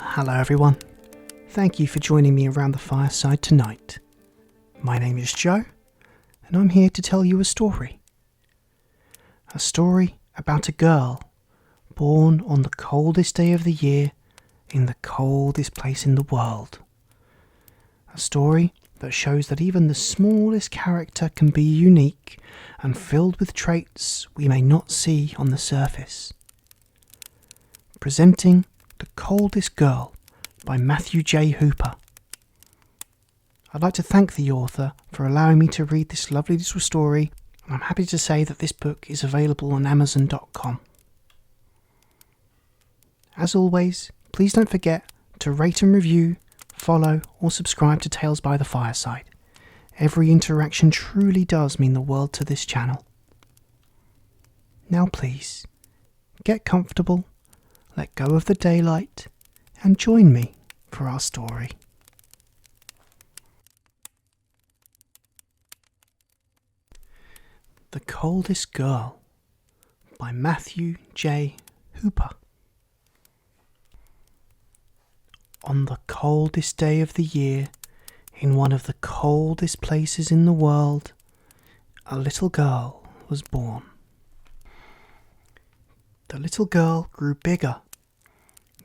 Hello everyone, thank you for joining me around the fireside tonight. My name is Joe, and I'm here to tell you a story. A story about a girl born on the coldest day of the year in the coldest place in the world. A story that shows that even the smallest character can be unique and filled with traits we may not see on the surface. Presenting The Coldest Girl by Matthew J. Hooper. I'd like to thank the author for allowing me to read this lovely little story, and I'm happy to say that this book is available on Amazon.com. As always, please don't forget to rate and review, follow or subscribe to Tales by the Fireside. Every interaction truly does mean the world to this channel. Now please, get comfortable, let go of the daylight, and join me for our story. The Coldest Girl by Matthew J. Hooper. On the coldest day of the year, in one of the coldest places in the world, a little girl was born. The little girl grew bigger.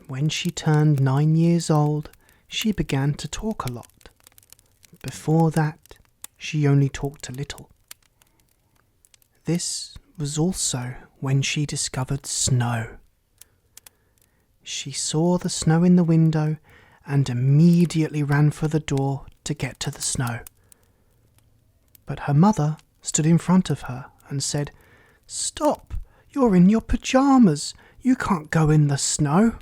When she turned 9 years old, she began to talk a lot. Before that, she only talked a little. This was also when she discovered snow. She saw the snow in the window and immediately ran for the door to get to the snow. But her mother stood in front of her and said, "Stop! You're in your pyjamas. You can't go in the snow."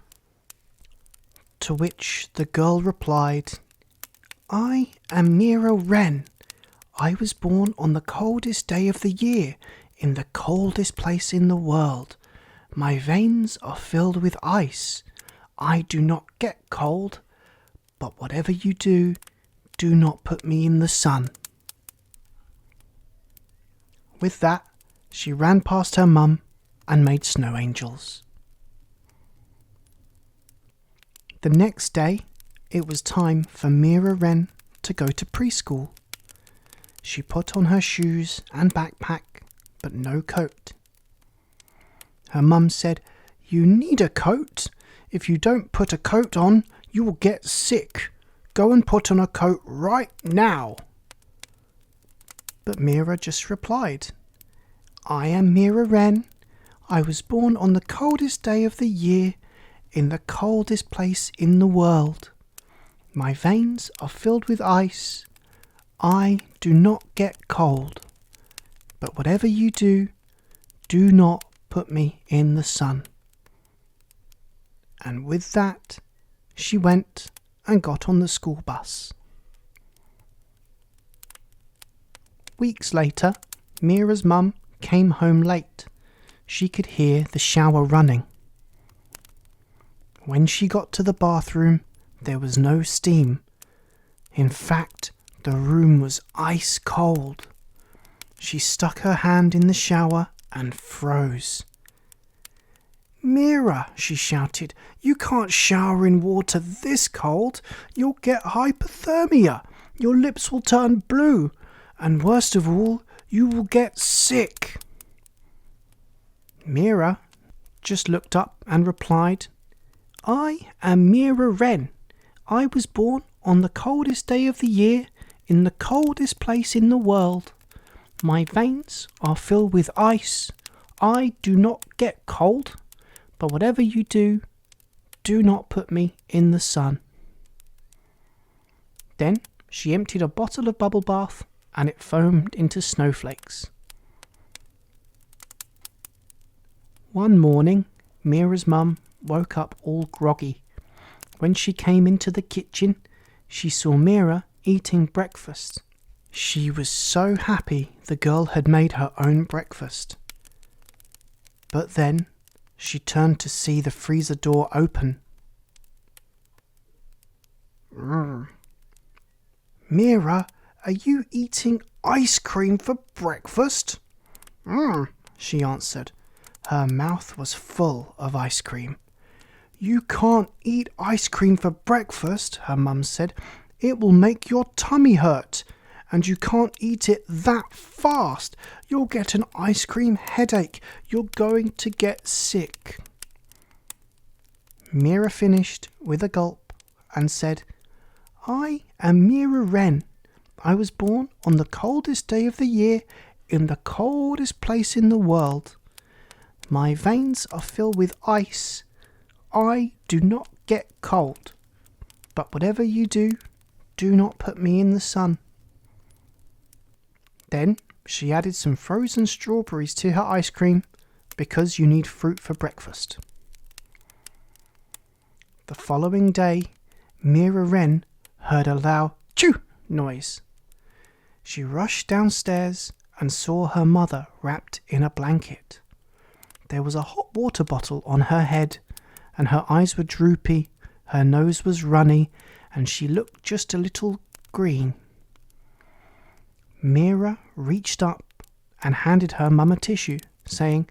To which the girl replied, "I am Mira Wren. I was born on the coldest day of the year, in the coldest place in the world. My veins are filled with ice. I do not get cold, but whatever you do, do not put me in the sun." With that, she ran past her mum and made snow angels. The next day, it was time for Mira Wren to go to preschool. She put on her shoes and backpack, but no coat. Her mum said, "You need a coat. If you don't put a coat on, you will get sick. Go and put on a coat right now." But Mira just replied, "I am Mira Wren. I was born on the coldest day of the year, in the coldest place in the world. My veins are filled with ice. I do not get cold. But whatever you do, do not put me in the sun." And with that, she went and got on the school bus. Weeks later, Mira's mum came home late. She could hear the shower running. When she got to the bathroom, there was no steam. In fact, the room was ice cold. She stuck her hand in the shower and froze. "Mira," she shouted, "you can't shower in water this cold. You'll get hypothermia. Your lips will turn blue. And worst of all, you will get sick." Mira just looked up and replied, "I am Mira Wren. I was born on the coldest day of the year, in the coldest place in the world. My veins are filled with ice. I do not get cold, but whatever you do, do not put me in the sun." Then she emptied a bottle of bubble bath and it foamed into snowflakes. One morning, Mira's mum woke up all groggy. When she came into the kitchen, she saw Mira eating breakfast. She was so happy the girl had made her own breakfast. But then she turned to see the freezer door open. "Mira, are you eating ice cream for breakfast?" She answered. Her mouth was full of ice cream. "You can't eat ice cream for breakfast," her mum said. "It will make your tummy hurt. And you can't eat it that fast. You'll get an ice cream headache. You're going to get sick." Mira finished with a gulp and said, "I am Mira Wren. I was born on the coldest day of the year in the coldest place in the world. My veins are filled with ice. I do not get cold. But whatever you do, do not put me in the sun." Then she added some frozen strawberries to her ice cream because you need fruit for breakfast. The following day, Mira Wren heard a loud chew noise. She rushed downstairs and saw her mother wrapped in a blanket. There was a hot water bottle on her head, and her eyes were droopy, her nose was runny, and she looked just a little green. Mira reached up and handed her mum a tissue, saying,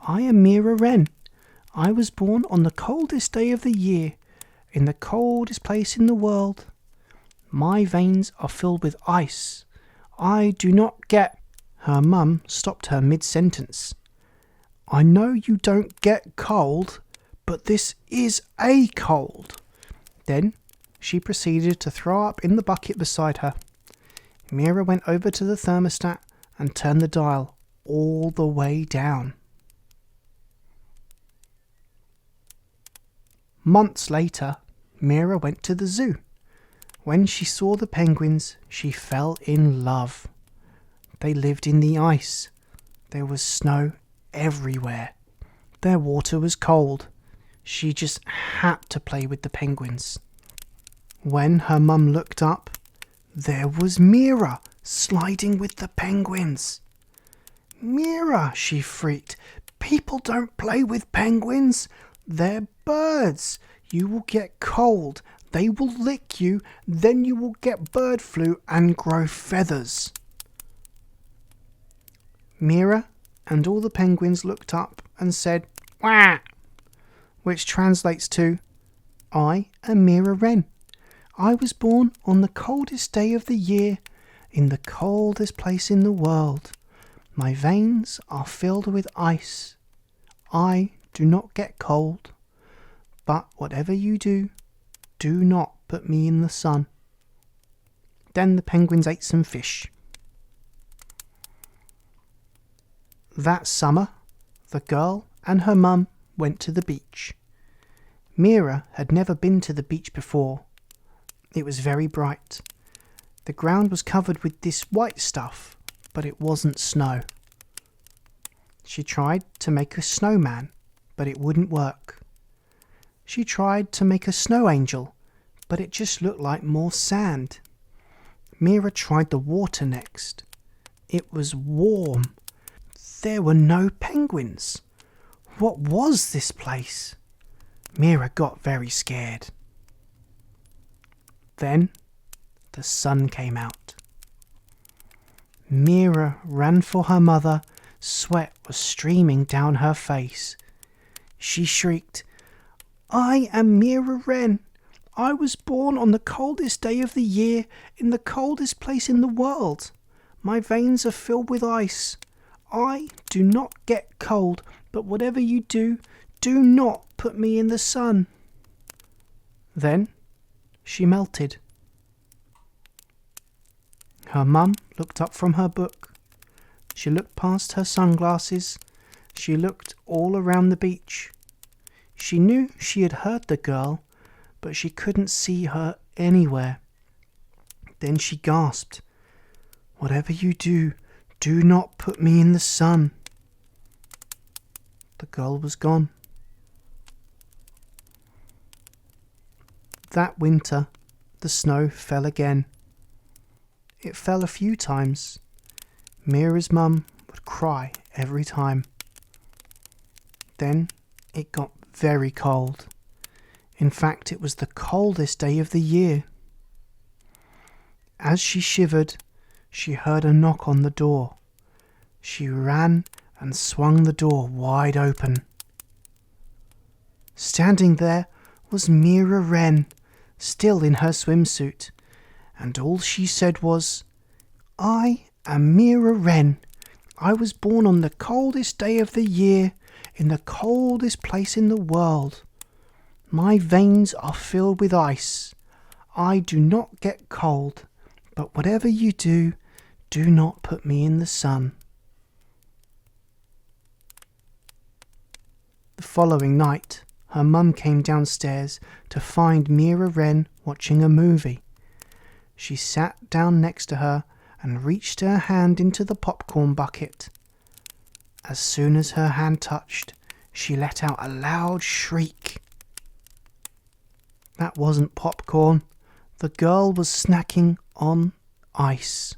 "I am Mira Wren. I was born on the coldest day of the year, in the coldest place in the world. My veins are filled with ice. I do not get—" Her mum stopped her mid-sentence. "I know you don't get cold, but this is a cold." Then she proceeded to throw up in the bucket beside her. Mira went over to the thermostat and turned the dial all the way down. Months later, Mira went to the zoo. When she saw the penguins, she fell in love. They lived in the ice. There was snow everywhere. Their water was cold. She just had to play with the penguins. When her mum looked up, there was Mira sliding with the penguins. "Mira," she freaked, "people don't play with penguins. They're birds. You will get cold. They will lick you. Then you will get bird flu and grow feathers." Mira and all the penguins looked up and said, "Wah!" which translates to, "I am Mira Wren. I was born on the coldest day of the year, in the coldest place in the world. My veins are filled with ice. I do not get cold. But whatever you do, do not put me in the sun." Then the penguins ate some fish. That summer, the girl and her mum went to the beach. Mira had never been to the beach before. It was very bright. The ground was covered with this white stuff, but it wasn't snow. She tried to make a snowman, but it wouldn't work. She tried to make a snow angel, but it just looked like more sand. Mira tried the water next. It was warm. There were no penguins. What was this place? Mira got very scared. Then the sun came out. Mira ran for her mother. Sweat was streaming down her face. She shrieked, "I am Mira Wren. I was born on the coldest day of the year in the coldest place in the world. My veins are filled with ice. I do not get cold, but whatever you do, do not put me in the sun." Then she melted. Her mum looked up from her book. She looked past her sunglasses. She looked all around the beach. She knew she had heard the girl, but she couldn't see her anywhere. Then she gasped, "Whatever you do, do not put me in the sun." The girl was gone. That winter, the snow fell again. It fell a few times. Mira's mum would cry every time. Then it got very cold. In fact, it was the coldest day of the year. As she shivered, she heard a knock on the door. She ran and swung the door wide open. Standing there was Mira Wren, still in her swimsuit, and all she said was, "I am Mira Wren. I was born on the coldest day of the year, in the coldest place in the world. My veins are filled with ice. I do not get cold, but whatever you do, do not put me in the sun." The following night, her mum came downstairs to find Mira Wren watching a movie. She sat down next to her and reached her hand into the popcorn bucket. As soon as her hand touched, she let out a loud shriek. That wasn't popcorn. The girl was snacking on ice.